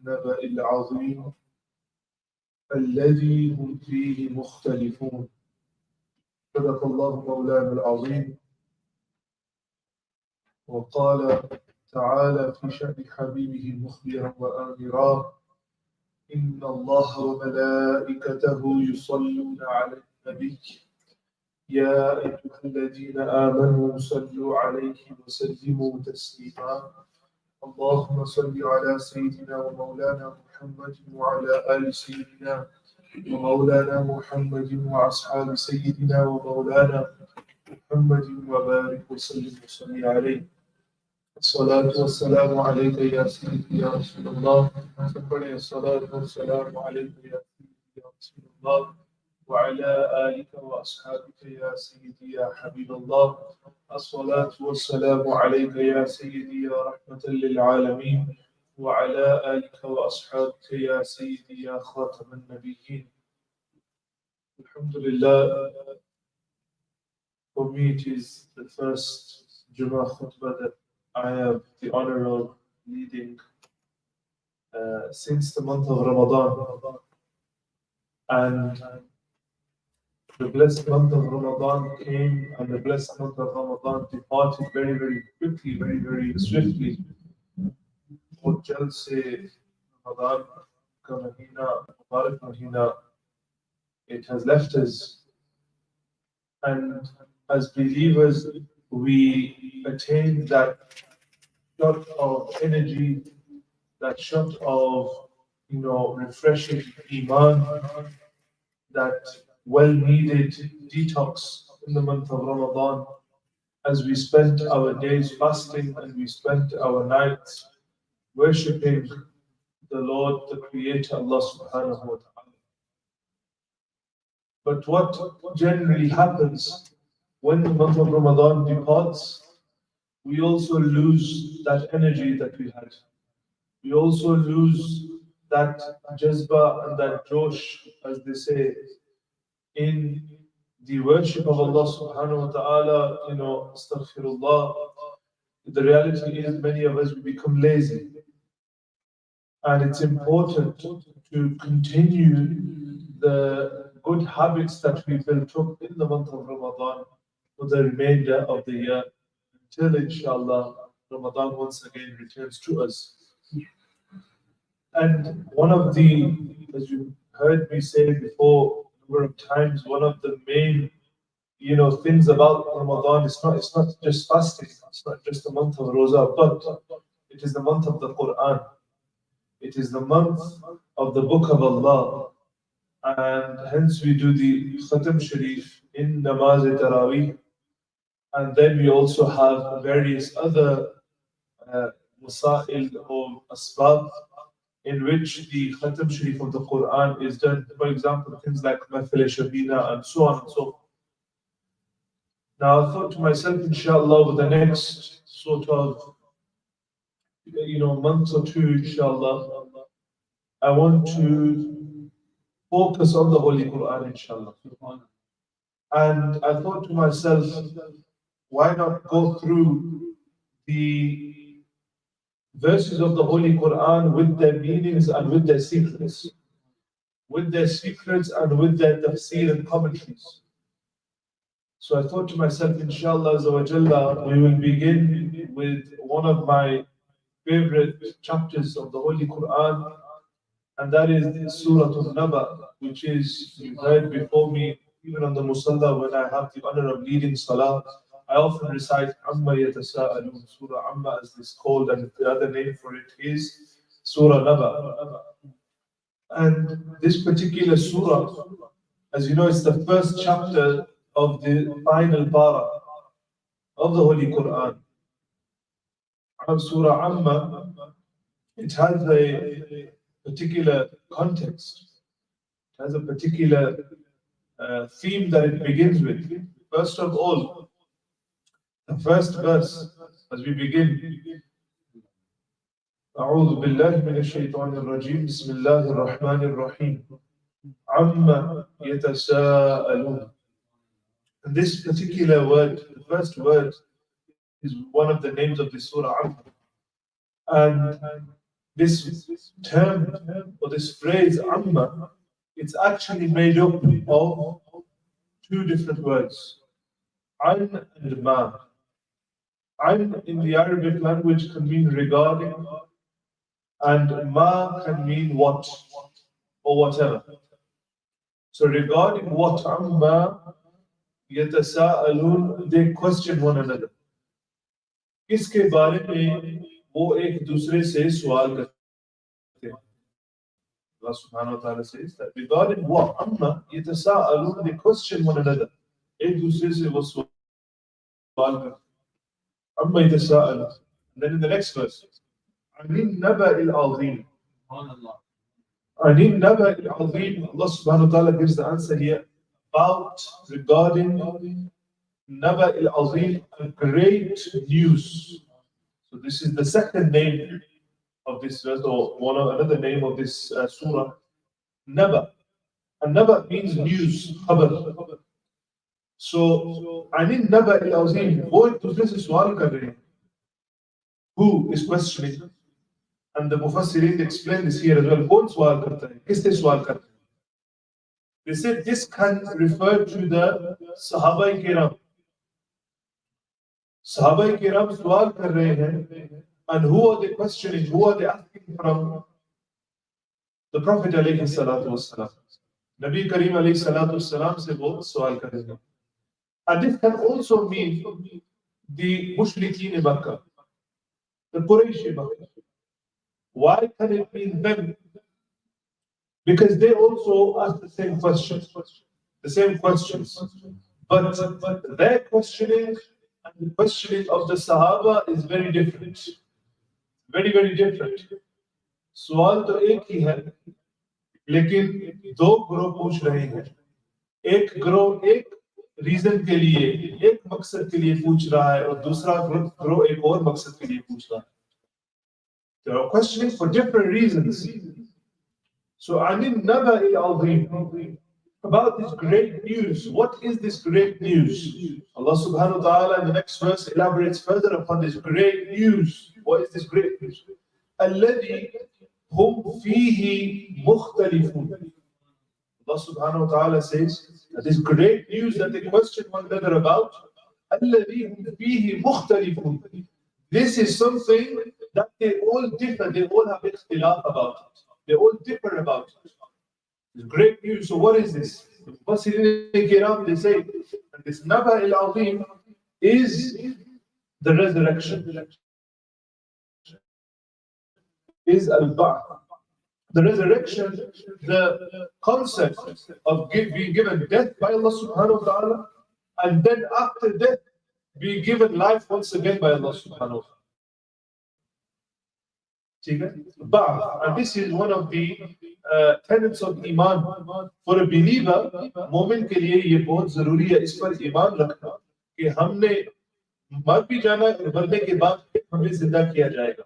النبأ العظيم الذي هم فيه مختلفون. صدق الله مولانا العظيم. وقال تعالى في شأن حبيبه مخبرا وآمرا: إن الله وملائكته يصلون على النبي يا أيها الذين آمنوا صلوا عليه وسلموا تسليما. اللهم صل على سيدنا ومولانا محمد وعلى آل سيدنا ومولانا محمد وأصحاب سيدنا ومولانا محمد وبارك وسلم وصل عليه. الصلاة والسلام عليك يا سيدي يا رسول الله. الصلاة والسلام عليك يا سيدي يا رسول الله وعلى آلك وأصحابك يا سيدي يا حبيب الله. الصلاة والسلام عليك يا سيدي يا رحمة للعالمين وعلى آلك وأصحابك يا سيدي يا خاتم النبيين. Alhamdulillah, for me it is the first Jummah Khutbah that I have the honor of leading since the month of Ramadan. And the blessed month of Ramadan came, and the blessed month of Ramadan departed very, very quickly, very, very swiftly. For Jalse Ramadan ka Mahina, Mubarak Mahina, it has left us. And as believers, we attain that shot of energy, that shot of, refreshing Iman, that well-needed detox in the month of Ramadan, as we spent our days fasting and we spent our nights worshipping the Lord, the Creator, Allah subhanahu wa ta'ala. But what generally happens when the month of Ramadan departs, we also lose that energy that we had. We also lose that jazba and that josh, as they say, in the worship of Allah subhanahu wa ta'ala. Astaghfirullah. The reality is many of us, we become lazy. And it's important to continue the good habits that we built up in the month of Ramadan for the remainder of the year, until inshallah Ramadan once again returns to us. And one of the, as you heard me say before a number of times, one of the main things about Ramadan, it's not just fasting, it's not just the month of Roza, but it is the month of the Quran. It is the month of the Book of Allah. And hence we do the Khatam Sharif in Namaz-e-Taraweeh. And then we also have various other Masail or Asbab in which the Khatam Sharif of the Quran is done. For example, things like Mathal Shabina and so on and so forth. Now I thought to myself, inshallah, with the next sort of month or two, inshallah, I want to focus on the Holy Quran, inshallah. And I thought to myself, why not go through the verses of the Holy Quran with their meanings and with their secrets, and with their tafsir and commentaries. So I thought to myself, inshallah, we will begin with one of my favorite chapters of the Holy Quran, and that is Surah Al-Naba, which is, you heard before me, even on the Musalla, when I have the honor of leading Salah, I often recite Amma Yatasa'alun, Surah Amma as it's called, and the other name for it is Surah Naba. And this particular surah, as you know, it's the first chapter of the final para of the Holy Quran. Surah Amma, it has a particular context, it has a particular theme that it begins with. First of all, the first verse, as we begin, أعوذ بالله من الشيطان الرجيم بسم الله الرحمن الرحيم عما يتساءلون. And this particular word, the first word, is one of the names of the surah. And this term or this phrase amma, it's actually made up of two different words, an and ma. An in the Arabic language can mean regarding, and ma can mean what or whatever. So regarding what, amma yatasa'alun, they question one another. इसके बारे में वो एक दूसरे से सवाल करते हैं. Allah subhanahu wa ta'ala says that regarding what, amma yatasa'alun, they question one another. एक दूसरे से वो सवाल करते हैं. Amma yatasa'alun. And then in the next verse, Anin naba al-azim. Anin naba al-azim. Allah subhanahu wa ta'ala gives the answer here about regarding Naba al-Azim, a great news. So this is the second name of this verse, or another name of this surah. Naba. And Naba means news, khabar. So, Anin Naba al-Azim, who is questioning? And the Mufassirin explain this here as well. They said this can refer to the Sahaba Kiram. Sahaba Kiram swal kar rahe hain, and who are they questioning? Who are they asking from? The Prophet alayhi salatu wassalam. Nabi Kareem alayhi salatu wassalam se wo swal kar rahe hain. And this can also mean the Mushrikeen in Makkah, the Quraysh in Makkah. Why can it mean them? Because they also ask the same questions. But their questioning and the questioning of the Sahaba is very different. Very, very different. सवाल तो एक ही है, लेकिन दो ग्रोह पूछ रहे हैं. एक ग्रोह एक रीजन के लिए, एक मकसद के लिए पूछ रहा है, और दूसरा ग्रोह एक और मकसद के लिए पूछ रहा है. They are questioning for different reasons. So, Anin Naba al-Azim, about this great news. What is this great news? Allah subhanahu wa ta'ala in the next verse elaborates further upon this great news. What is this great news? الَّذِي هُمْ فِيهِ مُخْتَلِفُونَ. Allah subhanahu wa ta'ala says that this great news that they question one another about, الَّذِي هُمْ فِيهِ مُخْتَلِفُونَ. This is something that they all differ, they all have ikhtilaf about it. They all differ about it. It's great news. So what is this? The Mufassirin Kiram, they say that this Naba al-Azim is the resurrection. Is al-Ba'th. The resurrection, the concept of being given death by Allah subhanahu wa ta'ala, and then after death, being given life once again by Allah subhanahu wa ta'ala. And this is one of the tenets of Iman. For a believer, मोमिन के लिए ये बहुत जरूरी है इस पर ईमान रखना कि हमने मर भी जाना, मरने के बाद हमें जिंदा किया जाएगा.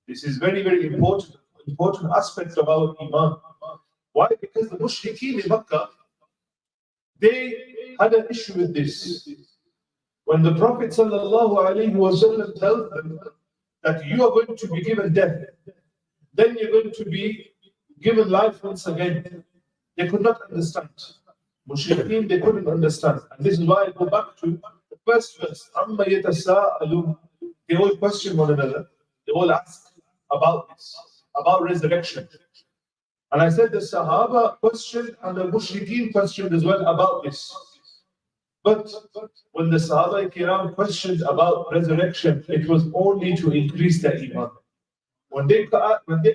This is very, very important aspect of our Iman. Why? Because the Mushrikeen in Makkah, they had an issue with this. When the Prophet ﷺ tells them that you are going to be given death, then you're going to be given life once again, they could not understand. Mushrikeen, they couldn't understand. And this is why I go back to the first verse. Amma yatasa'alun. They all question one another. They all ask about this, about resurrection. And I said the Sahaba questioned and the Mushrikeen questioned as well about this. But when the Sahaba Kiram questioned about resurrection, it was only to increase their Iman. When they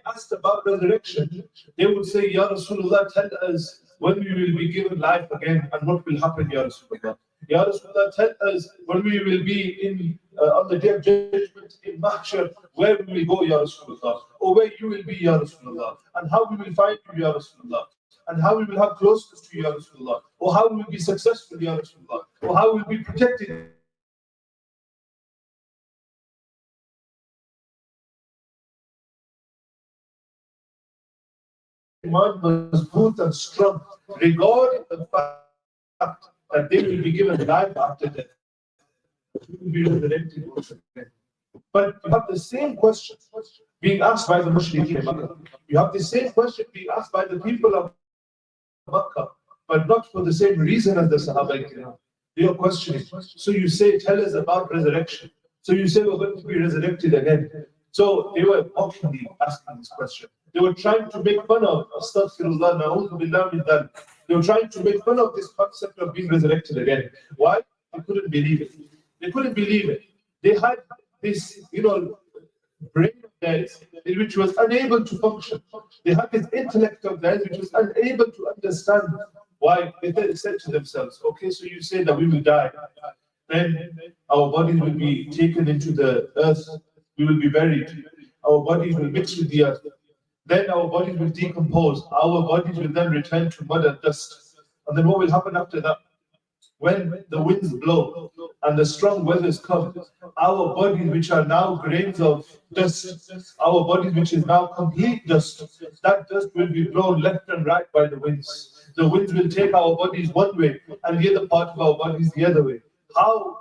asked about resurrection, they would say, Ya Rasulullah, tell us when we will be given life again and what will happen, Ya Rasulullah. Ya Rasulullah, tell us when we will be on the day of judgment in Mahshar, where we will go, Ya Rasulullah, or where you will be, Ya Rasulullah, and how we will find you, Ya Rasulullah, and how we will have closeness to you, Ya Rasulullah, or how we will be successful, Ya Rasulullah, or how we will be protected. Iman was good and strong regarding the fact that they will be given life after death. They will be resurrected once again. But you have the same question being asked by the mushrikeen in Makkah. You have the same question being asked by the people of Makkah, but not for the same reason as the Sahaba. They are questioning. So you say, tell us about resurrection. So you say we're going to be resurrected again. So they were mockingly asking this question. They were trying to make fun of Astaghfirullah, na'udhu billah min dhalik. They were trying to make fun of this concept of being resurrected again. Why? They couldn't believe it. They couldn't believe it. They had this, brain of theirs which was unable to function. They had this intellect of theirs which was unable to understand why. They said to themselves, okay, so you say that we will die, then our bodies will be taken into the earth, we will be buried, our bodies will mix with the earth, then our bodies will decompose, our bodies will then return to mud and dust. And then what will happen after that? When the winds blow and the strong weathers come, our bodies, which are now grains of dust, our bodies, which is now complete dust, that dust will be blown left and right by the winds. The winds will take our bodies one way and the other part of our bodies the other way. How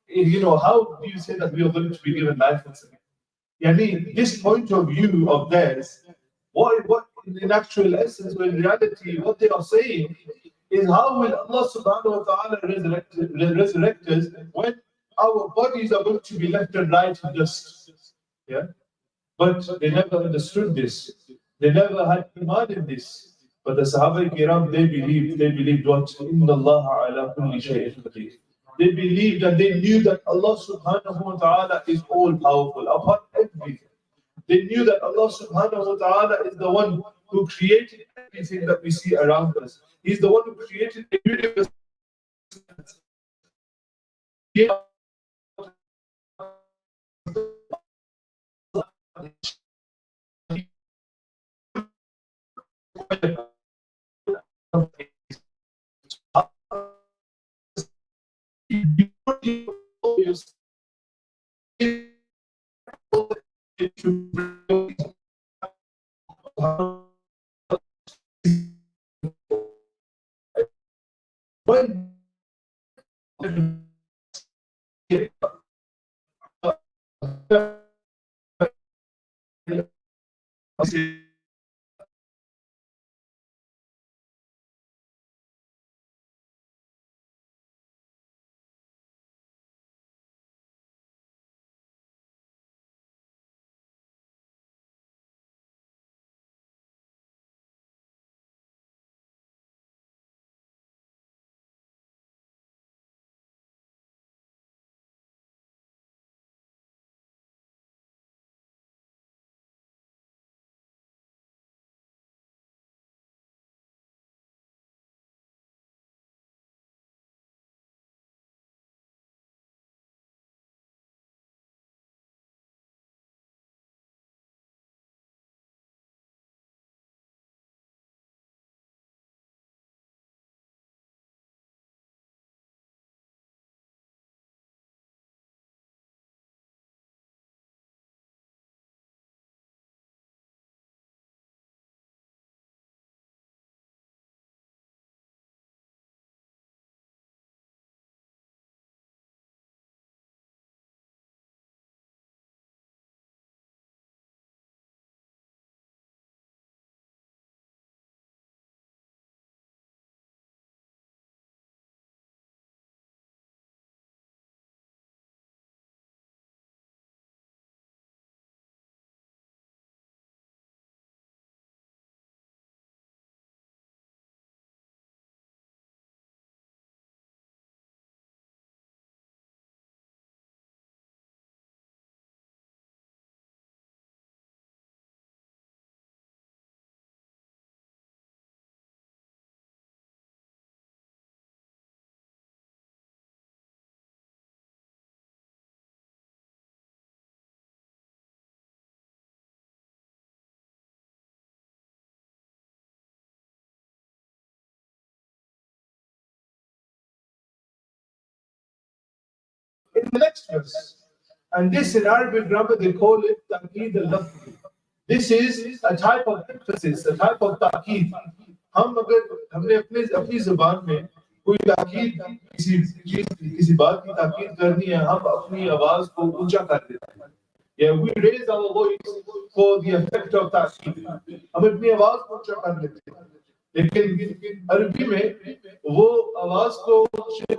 do you say that we are going to be given life once again? Yani, this point of view of theirs, what in actual essence, or in reality, what they are saying is, how will Allah subhanahu wa ta'ala resurrect us when our bodies are going to be left and right in dust? Yeah? But they never understood this. They never had iman in this. But the Sahaba Kiram, they believed what? Inna Allah ala kulli shay'in qadir. They believed and they knew that Allah subhanahu wa ta'ala is all powerful upon everything. They knew that Allah subhanahu wa ta'ala is the one who created everything that we see around us. He's the one who created the universe. When in the next verse, and this in Arabic grammar they call it ta'keed al-lafzi. This is a type of emphasis, a type of ta'keed. हम अगर हमने अपनी ज़बान में कोई ताकीद किसी बात की ताकीद करनी है, हम अपनी आवाज को ऊंचा कर देते हैं. Yeah, we raise our voice for the effect of ta'keed. हम अपनी आवाज को ऊंचा कर लेते हैं, लेकिन अरबी में वो आवाज को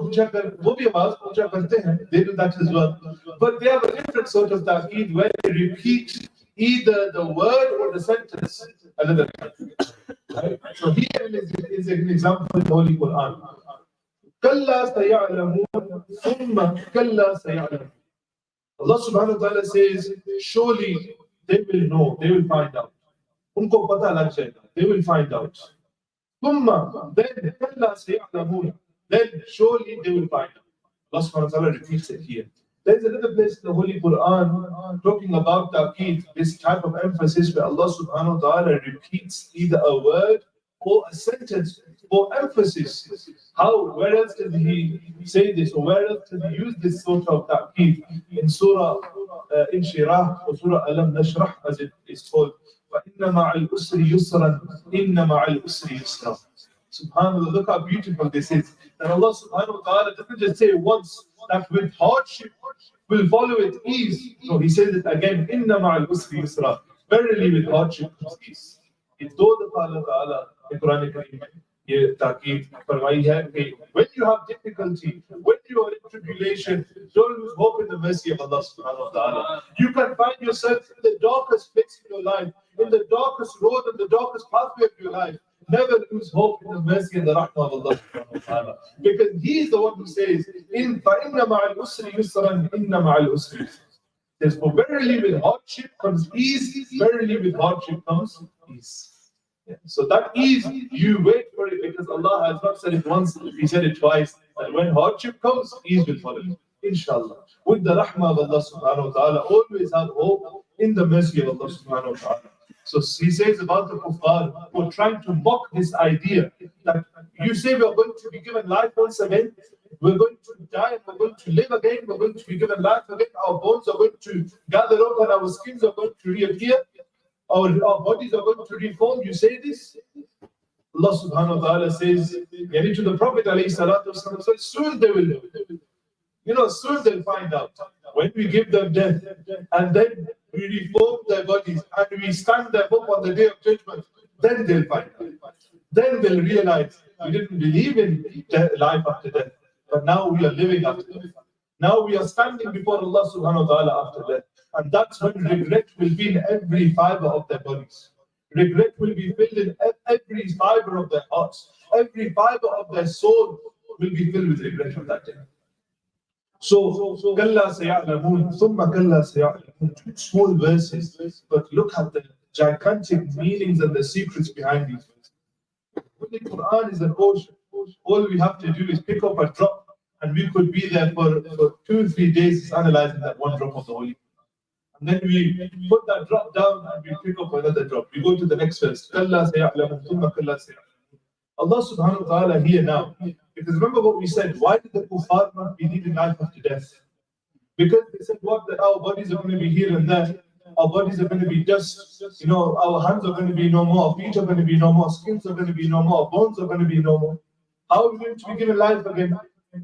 ऊंचा कर, वो भी आवाज को ऊंचा करते हैं. They do that as well. But they have a different sort of ta'keed where they repeat either the word or the sentence another time. Right? So here is an example in the Holy Quran. كلا سيعلمون ثم كلا سيعلمون. Allah subhanahu wa ta'ala says, surely they will know, they will find out. Unko pata lag jayega, they will find out. Thumma, then kalla saya'lamun, then surely they will find out. Allah subhanahu wa ta'ala repeats it here. There's another place in the Holy Quran talking about ta'keed, this type of emphasis where Allah subhanahu wa ta'ala repeats either a word or a sentence for emphasis. How? Where else did he say this, or where else did he use this sort of ta'keed? In Surah Inshirah or Surah Alam Nashrah, as it is called. فَإِنَّ مَعَ الْأُسْرِ يُسْرًا إِنَّ مَعَ الْأُسْرِ يُسْرًا. SubhanAllah, look how beautiful this is. That Allah subhanahu wa ta'ala doesn't just say once that with hardship will follow it ease. No, he says it again, إِنَّ مَعَ الْأُسْرِ يُسْرًا. Verily with hardship comes ease. It's though the Allah Ta'ala in Quran Kareem ये ताकीद फरमाई है कि when you have difficulty, when you are in tribulation, don't lose hope in the mercy of Allah subhanahu wa ta'ala. You can find yourself in the darkest place in your life, in the darkest road and the darkest pathway of your life. Never lose hope in the mercy and the rahmah of Allah subhanahu wa ta'ala. Because He is the one who says, فَإِنَّ مَعَ الْأُسْرِ يُسْرًا إِنَّ مَعَ الْأُسْرِ يُسْرًا. Therefore, verily with hardship comes ease, verily with hardship comes ease. Yeah. So that ease, you wait for it because Allah has not said it once, He said it twice. And when hardship comes, ease will follow you. Inshallah. With the rahmah of Allah subhanahu wa ta'ala, always have hope in the mercy of Allah subhanahu wa ta'ala. So He says about the kuffar who are trying to mock this idea that you say we are going to be given life once again, we're going to die and we're going to live again, we're going to be given life again, our bones are going to gather up and our skins are going to reappear. Our bodies are going to reform. You say this? Allah subhanahu wa ta'ala says, yani to the Prophet alayhi salatu wasallam, so soon they will know. You know, soon they'll find out. When we give them death and then we reform their bodies and we stand them up on the day of judgment, then they'll find out. Then they'll realize we didn't believe in life after death, but now we are living after death. Now we are standing before Allah subhanahu wa ta'ala after death. And that's when regret will be in every fiber of their bodies. Regret will be filled in every fiber of their hearts. Every fiber of their soul will be filled with regret on that day. So, كَلَّا سَيَعْلَمُونَ ثُمَّ كَلَّا سَيَعْلَمُونَ. Two small verses, but look at the gigantic meanings and the secrets behind these verses. The Quran is an ocean. All we have to do is pick up a drop, and we could be there for 2-3 days analyzing that one drop of the Holy Quran. And then we put that drop down and we pick up another drop. We go to the next verse. Allah subhanahu wa ta'ala here now. Because remember what we said, why did the kuffar not believe in life after death? Because they said what, that our bodies are going to be here and there. Our bodies are going to be dust. You know, our hands are going to be no more, our feet are going to be no more, skins are going to be no more, our bones are going to be no more. How are we going to be given life again?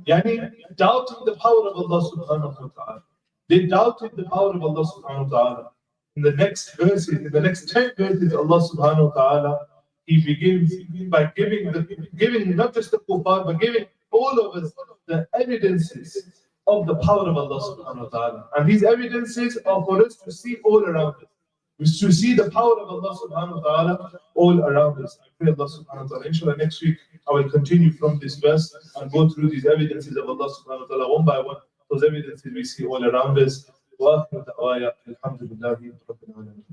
Yani, doubting the power of Allah subhanahu wa ta'ala. They doubted the power of Allah subhanahu wa ta'ala. In the next verses, in the next 10 verses, Allah subhanahu wa ta'ala, He begins by giving not just the kuffar, but giving all of us the evidences of the power of Allah subhanahu wa ta'ala. And these evidences are for us to see all around us. To see the power of Allah subhanahu wa ta'ala all around us. I pray Allah subhanahu wa ta'ala. Inshallah, next week I will continue from this verse and go through these evidences of Allah subhanahu wa ta'ala one by one. Those evidences we see all around us. وآخر دعوانا الحمد لله رب العالمين.